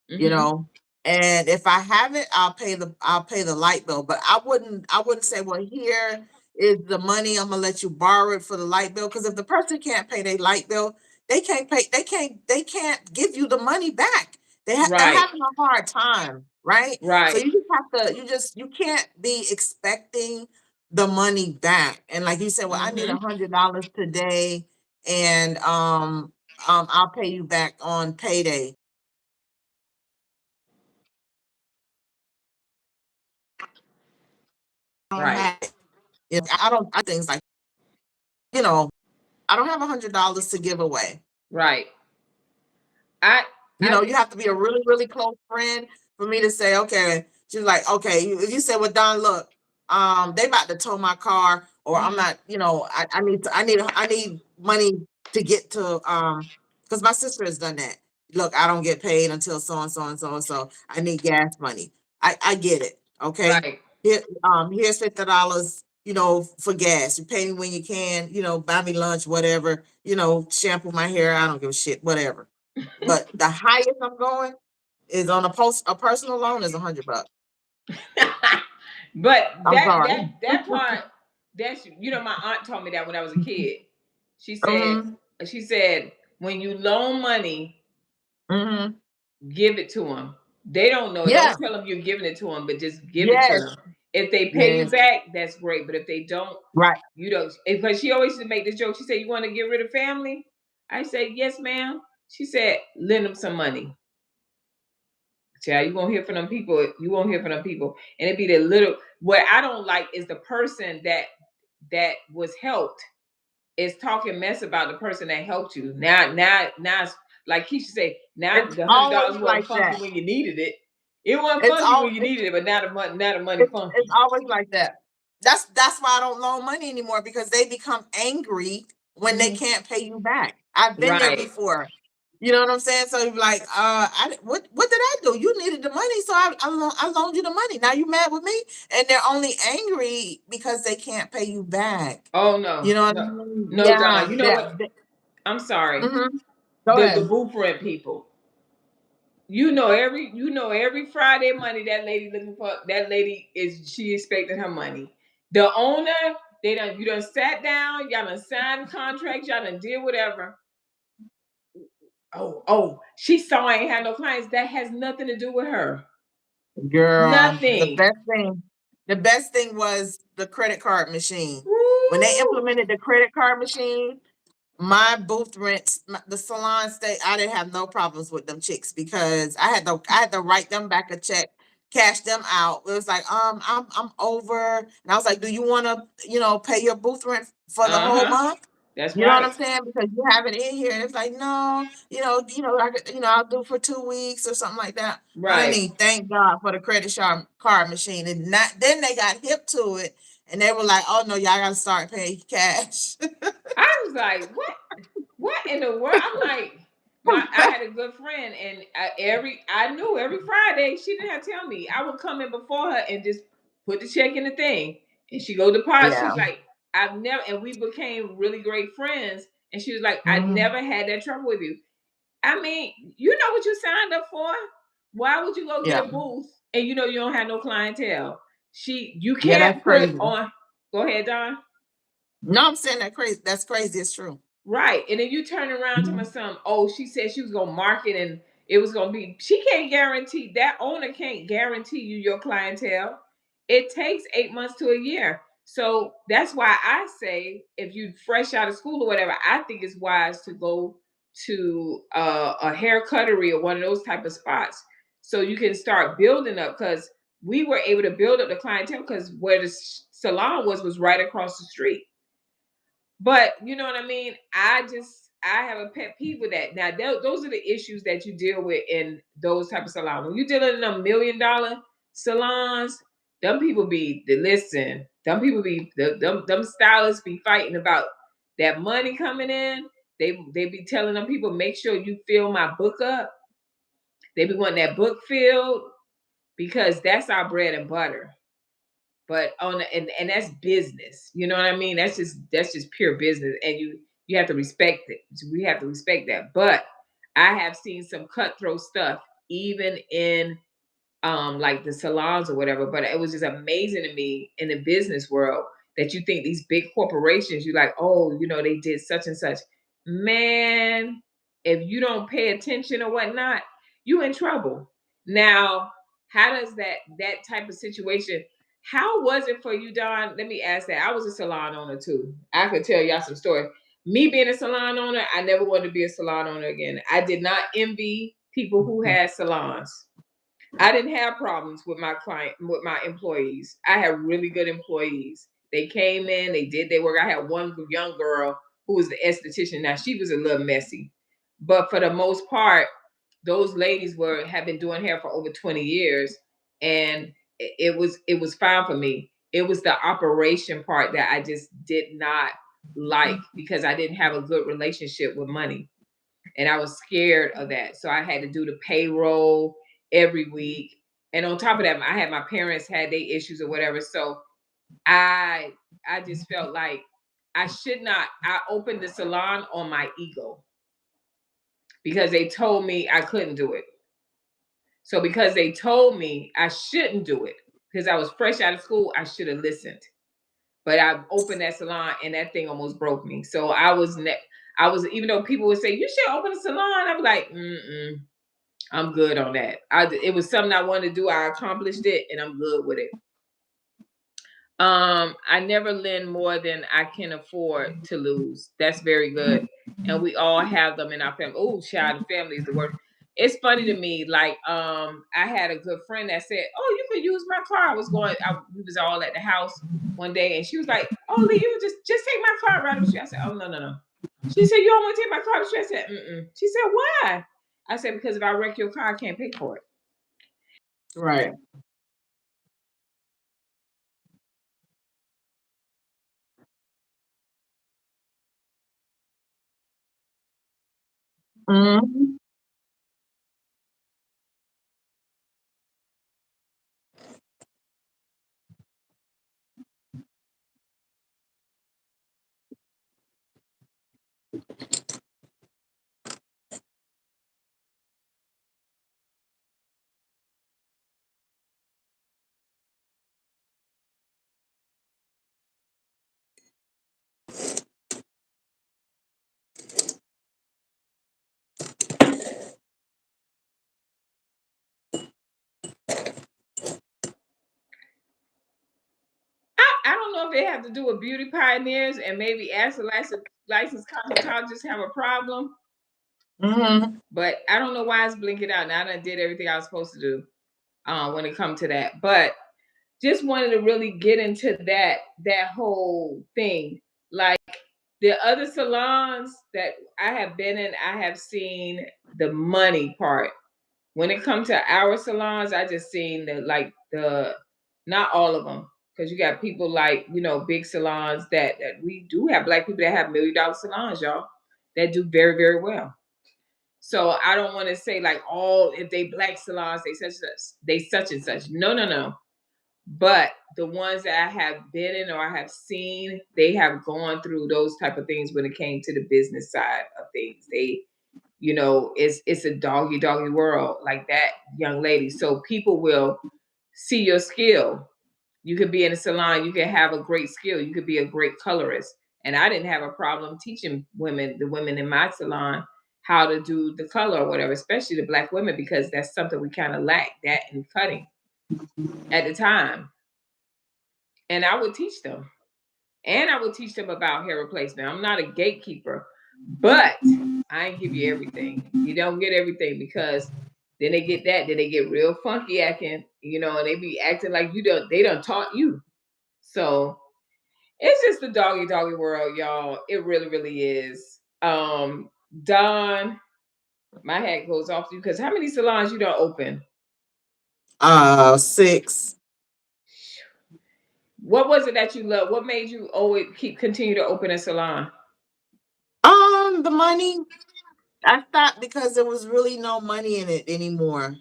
you Mm-hmm. know. And if I have it, I'll pay the light bill. But I wouldn't say, well, here is the money. I'm gonna let you borrow it for the light bill. Because if the person can't pay their light bill, they can't give you the money back. They're Right. having a hard time, right? So Right. you just have to you can't be expecting the money back. And like you said, well, I need Mm-hmm. $100 today, and I'll pay you back on payday. Don't Right. have it. I don't I things like, you know, I don't have $100 to give away. Right. I I You have to be a really, really close friend for me to say, okay. She's like, okay, you said, well, Don, look, they about to tow my car, or I'm mhm. not, I need money to get to, because my sister has done that. Look, I don't get paid until so and so and so and so. I need gas money. I get it. Okay. Right. Here's $50, for gas. You pay me when you can, buy me lunch, whatever, shampoo my hair. I don't give a shit, whatever. But the highest I'm going is on a personal loan is $100. But I'm that sorry. that that part, that's my aunt told me that when I was a kid. She said Mhm. she said when you loan money, Mhm. give it to them. They don't know. Yeah. Don't tell them you're giving it to them, but just give it to Yes. them. If they pay you Yes. back, that's great. But if they don't, Right. you don't. Because she always used to make this joke. She said, "You want to get rid of family? I said, yes, ma'am. She said, lend them some money. Child, you won't hear from them people. You won't hear from them people. And it'd be the little, what I don't like is the person that was helped is talking mess about the person that helped you. Now it's like Keisha say, now It's the $100 always wasn't like funky that. when you needed it. It wasn't It's funky all when you needed it, but now the money it's funky. always like that. That's why I don't loan money anymore, because they become angry when they Mhm. can't pay you back. I've been there Right. before. You know what I'm saying? So you're like, what did I do? You needed the money, so I loaned you the money. Now you mad with me, and they're only angry because they can't pay you back. Oh no, You know what I no, mean? no, Yeah. Don. You know what? I'm sorry. Mm-hmm. Go The ahead. booth rent people. You know every Friday money that lady looking for, that lady is, she expecting her money. The owner, they done, you done sat down, y'all done signed contracts, y'all done did whatever. Oh, she saw I ain't had no clients. That has nothing to do with her. Girl, Nothing. the best thing was the credit card machine. When they Woo. implemented the credit card machine, my booth rents, the salon state, I didn't have no problems with them chicks, because I had to write them back a check, cash them out. It was like, I'm over, and I was like, do you want to, pay your booth rent for the whole Uh-huh. month? That's You know what right. I'm saying? Because you have it in here, and it's like, no, I'll do for 2 weeks or something like that. Right. Honey, thank God for the card machine, and not then they got hip to it, and they were like, oh no, y'all got to start paying cash. I was like, what? What in the world? I'm like, I had a good friend, and I knew every Friday she didn't have to tell me. I would come in before her and just put the check in the thing, and she go deposit. Yeah. She's like, I've never, and we became really great friends. And she was like, I Mhm. never had that trouble with you. I mean, you know what you signed up for. Why would you go get Yeah. a booth and you know you don't have no clientele? You Yeah, that's can't put crazy. on. Go ahead, Don. No, I'm saying that crazy. That's crazy. It's true. Right. And then you turn around to my Mhm. son, oh, she said she was gonna market and it was gonna be, she can't guarantee, that owner can't guarantee you your clientele. It takes 8 months to a year. So that's why I say if you fresh out of school or whatever, I think it's wise to go to a hair cuttery or one of those type of spots so you can start building up, because we were able to build up the clientele because where the salon was right across the street. But you know what I mean? I have a pet peeve with that. Now those are the issues that you deal with in those type of salons. When you dealing in $1 million salons, them people be the listen. Them people be them stylists be fighting about that money coming in. They be telling them people, make sure you fill my book up. They be wanting that book filled because that's our bread and butter. But and that's business. You know what I mean? That's just pure business, and you have to respect it. We have to respect that. But I have seen some cutthroat stuff even in like the salons or whatever. But it was just amazing to me in the business world that you think these big corporations, you're like, oh, they did such and such. Man, if you don't pay attention or whatnot, you in trouble. Now, how does that type of situation? How was it for you, Don? Let me ask that. I was a salon owner too. I could tell y'all some stories. Me being a salon owner, I never wanted to be a salon owner again. I did not envy people who had salons. I didn't have problems with my employees. I had really good employees. They came in, they did their work. I had one young girl who was the esthetician. Now she was a little messy, but for the most part, those ladies have been doing hair for over 20 years, and it was fine for me. It was the operation part that I just did not like because I didn't have a good relationship with money, and I was scared of that. So I had to do the payroll every week. And on top of that, I had my parents had their issues or whatever. So I I just felt like I should not. I opened the salon on my ego because they told me I couldn't do it. So because they told me I shouldn't do it because I was fresh out of school, I should have listened. But I opened that salon and that thing almost broke me. So I was, even though people would say you should open a salon, I'd be like, I'm good on that. It was something I wanted to do. I accomplished it, and I'm good with it. I never lend more than I can afford to lose. That's very good. and we all have them in our family. Oh, child, the family is the worst. It's funny to me, like I had a good friend that said, "Oh, you could use my car." We was all at the house one day, and she was like, "Oh, Lee, you just take my car right up the street." I said, "Oh, no, no, no." She said, "You don't want to take my car up the street?" I said, "Mm-mm." She said, "Why?" I said, "Because if I wreck your car, I can't pay for it." Right. Mhm. I don't know if they have to do with beauty pioneers and maybe ask the licensed cosmetologist have a problem, Mhm. but I don't know why it's blinking out. Now I done did everything I was supposed to do when it comes to that. But just wanted to really get into that whole thing. Like the other salons that I have been in, I have seen the money part. When it comes to our salons, I just seen the not all of them, because you got people like big salons that we do have black people that have $1 million salons, y'all, that do very very well. So I don't want to say like all if they black salons they such and such. No, no, no. But the ones that I have been in or I have seen, they have gone through those type of things when it came to the business side of things. It's a doggy doggy world like that young lady. So people will see your skill. You could be in a salon, you can have a great skill, you could be a great colorist. And I didn't have a problem teaching the women in my salon, how to do the color or whatever, especially the black women, because that's something we kind of lack that in cutting at the time. And I would teach them. And I would teach them about hair replacement. I'm not a gatekeeper, but I ain't give you everything. You don't get everything, because then they get that, then they get real funky acting, and they be acting like they don't taught you. So it's just the doggy doggy world, y'all. It really, really is. Don, my hat goes off to you, because how many salons you don't open? 6. What was it that you love? What made you always continue to open a salon? The money. I stopped because there was really no money in it anymore.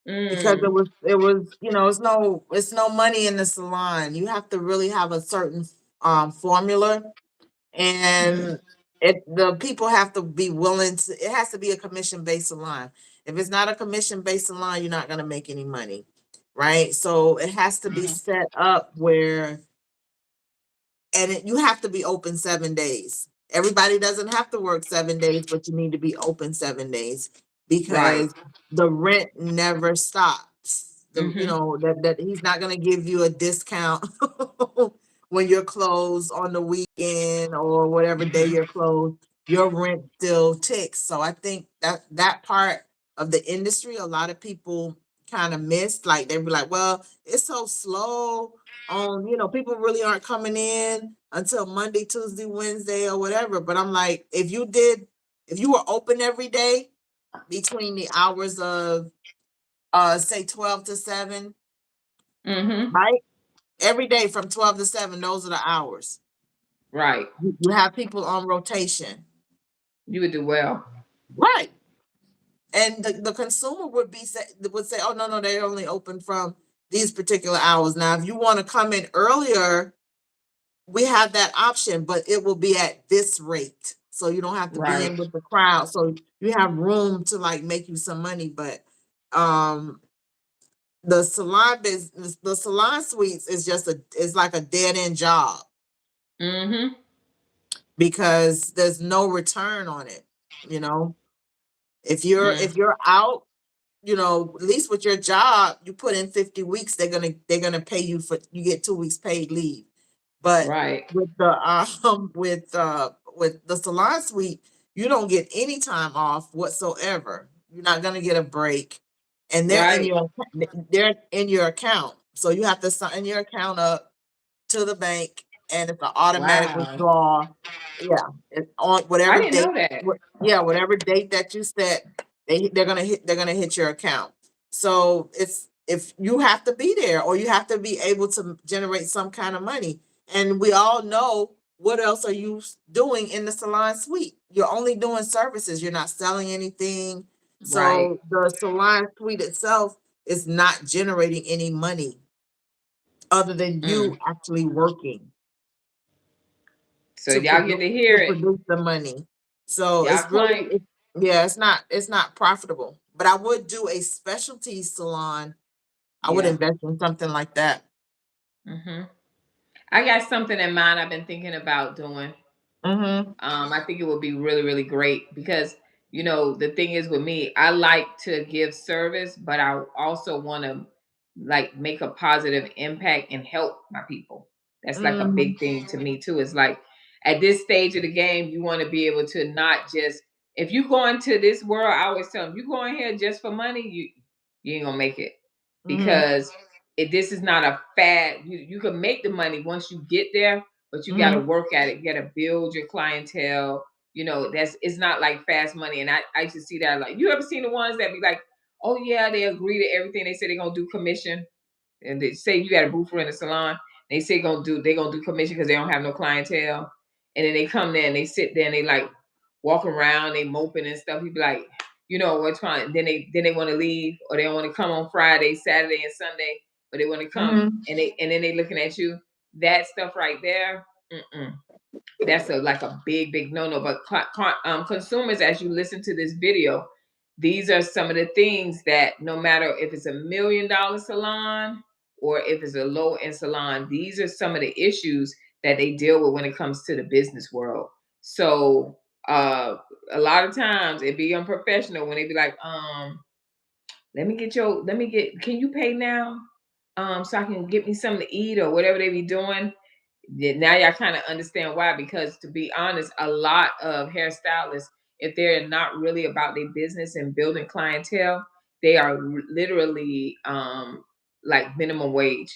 Because Mm, it's no money in the salon. You have to really have a certain formula, mm, and the people have to be willing to. It has to be a commission based salon. If it's not a commission based salon, you're not going to make any money, right? So it has to be mhm. set up where, you have to be open 7 days. Everybody doesn't have to work 7 days, but you need to be open 7 days Right. because the rent never stops. Mhm. That he's not going to give you a discount when you're closed on the weekend or whatever day Mhm. you're closed. Your rent still ticks. So I think that part of the industry, a lot of people kind of missed. Like they be like, well, it's so slow on, people really aren't coming in until Monday, Tuesday, Wednesday, or whatever. But I'm like, if you were open every day between the hours of say 12 to 7, Mhm. right? Every day from 12 to 7, those are the hours. Right. You have people on rotation. You would do well. Right. And the consumer would say, oh, no, no, they only open from these particular hours. Now, if you want to come in earlier, we have that option, but it will be at this rate. So you don't have to be Right. in with the crowd. So you have room to like make you some money. But um the salon business, the salon suites is like a dead end job Mhm. because there's no return on it. You know, if Mm. you're out, at least with your job, you put in 50 weeks, they're gonna pay you you get 2 weeks paid leave. But Right. with the salon suite, you don't get any time off whatsoever. You're not going to get a break, and Right. they're in your account. So you have to sign your account up to the bank, and it's an automatic Wow. withdrawal. Yeah, it's on I whatever didn't date. know that. Yeah, whatever date that you set, they're gonna hit your account. So it's if you have to be there, or you have to be able to generate some kind of money. And we all know, what else are you doing in the salon suite? You're only doing services. You're not selling anything. Right. So the salon suite itself is not generating any money other than you Mm. actually working So y'all get to hear to it. produce the money. So Y'all client. yeah, it's not profitable. But I would do a specialty salon. I would Yeah. invest in something like that. Hmm. I got something in mind I've been thinking about doing. Mm-hmm. I think it would be really, really great because the thing is with me, I like to give service, but I also want to like make a positive impact and help my people. That's like a Mm-hmm. big thing to me too. It's like at this stage of the game, you want to be able to not just if you go into this world, I always tell them, you go in here just for money, you ain't gonna make it Mm-hmm. because this is not a fad. You can make the money once you get there, but you got to Mm-hmm. work at it. You got to build your clientele. That's it's not like fast money. And I used to see that like you ever seen the ones that be like, oh yeah, they agree to everything. They say they're gonna do commission, and they say you got a booth in the salon. They say they're gonna do commission because they don't have no clientele. And then they come there and they sit there and they like walk around, they moping and stuff. He'd be like, what's fine. Then they want to leave or they want to come on Friday, Saturday, and Sunday, but they want to come Mm-hmm. and then they looking at you. That stuff right there. Mm-mm. That's like a big, big no-no. But consumers, as you listen to this video, these are some of the things that no matter if it's $1 million salon or if it's a low-end salon, these are some of the issues that they deal with when it comes to the business world. So uh, a lot of times it be unprofessional when they be like, can you pay now? So I can get me something to eat or whatever they be doing. Now y'all kind of understand why, because to be honest, a lot of hairstylists, if they're not really about their business and building clientele, they are literally like minimum wage,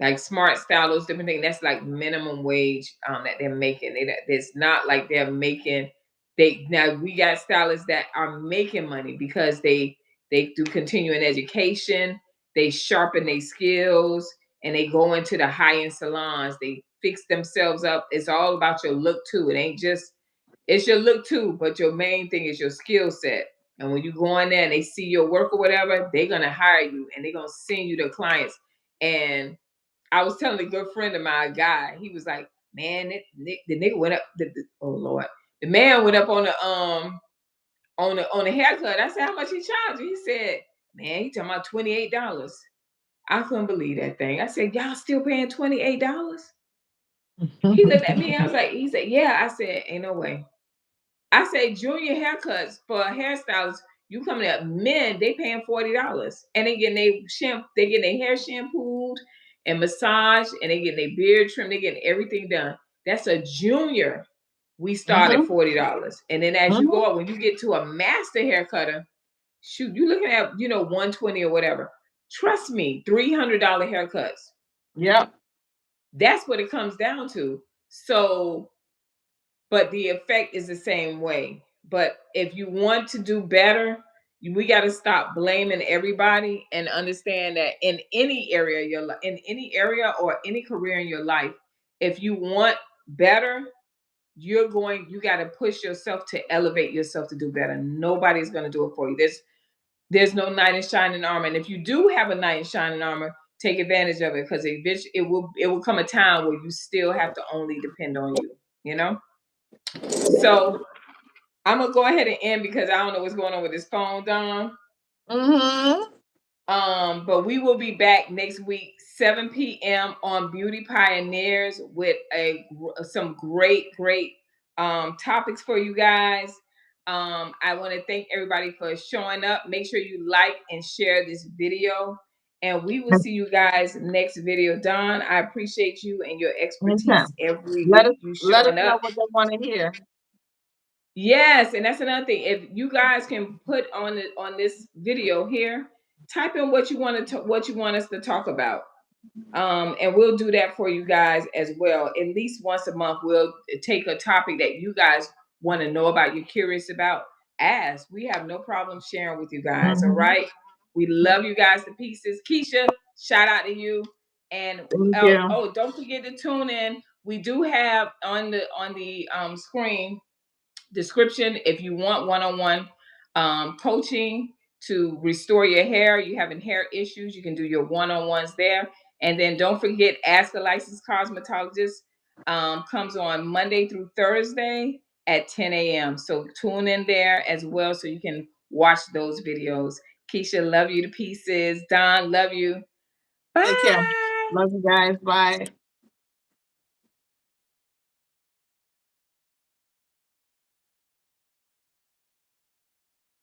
like smart style, those different things. That's like minimum wage that they're making. It's not like they're making. They now we got stylists that are making money because they do continuing education, they sharpen their skills, and they go into the high end salons. They fix themselves up. It's all about your look too. It ain't just it's your look too, but your main thing is your skill set. And when you go in there and they see your work or whatever, they're gonna hire you and they're gonna send you to clients. And I was telling a good friend of mine, a guy, he was like, "Man, the nigga went up. Oh Lord, the man went up on the haircut." I said, "How much he charge you?" He said, "Man, he talking about $28." I couldn't believe that thing. I said, "Y'all still paying $28?" He looked at me. I was like, he said, "Yeah." I said, "Ain't no way." I say junior haircuts for hairstylists. You coming up men, they paying $40, and they getting their hair shampooed and massaged, and they getting their beard trimmed, they getting everything done. That's a junior. We start at Mm-hmm. $40, and then as you go Mm-hmm. up, when you get to a master haircutter, shoot, you looking at 120 or whatever. Trust me, $300 haircuts. Yep. That's what it comes down to. So but the effect is the same way. But if you want to do better, we got to stop blaming everybody and understand that in any area of your life, in any area or any career in your life, if you want better, you got to push yourself to elevate yourself to do better. Nobody's going to do it for you. There's no knight in shining armor, and if you do have a knight in shining armor, take advantage of it because it will come a time where you still have to only depend on you. You know. So I'm gonna go ahead and end because I don't know what's going on with this phone, Dom. Mm-hmm. But we will be back next week, 7 p.m. on Beauty Pioneers with some great topics for you guys. I want to thank everybody for showing up. Make sure you like and share this video, and we will see you guys next video. Don, I appreciate you and your Okay. expertise every week. You Let us showing know up. what they want to hear. Yes, and that's another thing. If you guys can put on it on this video here, type in what you want to what you want us to talk about. And we'll do that for you guys as well. At least once a month, we'll take a topic that you guys want to know about, you're curious about. Ask. We have no problem sharing with you guys. All Mhm. right. We love you guys to pieces. Keisha, shout out to you. And Thank you. oh, don't forget to tune in. We do have on the screen description if you want one-on-one coaching to restore your hair. You having hair issues, you can do your one-on-ones there. And then don't forget, Ask a Licensed Cosmetologist comes on Monday through Thursday at 10 a.m. So tune in there as well so you can watch those videos. Keisha, love you to pieces. Don, love you. Take care. Bye. Love you guys. Bye.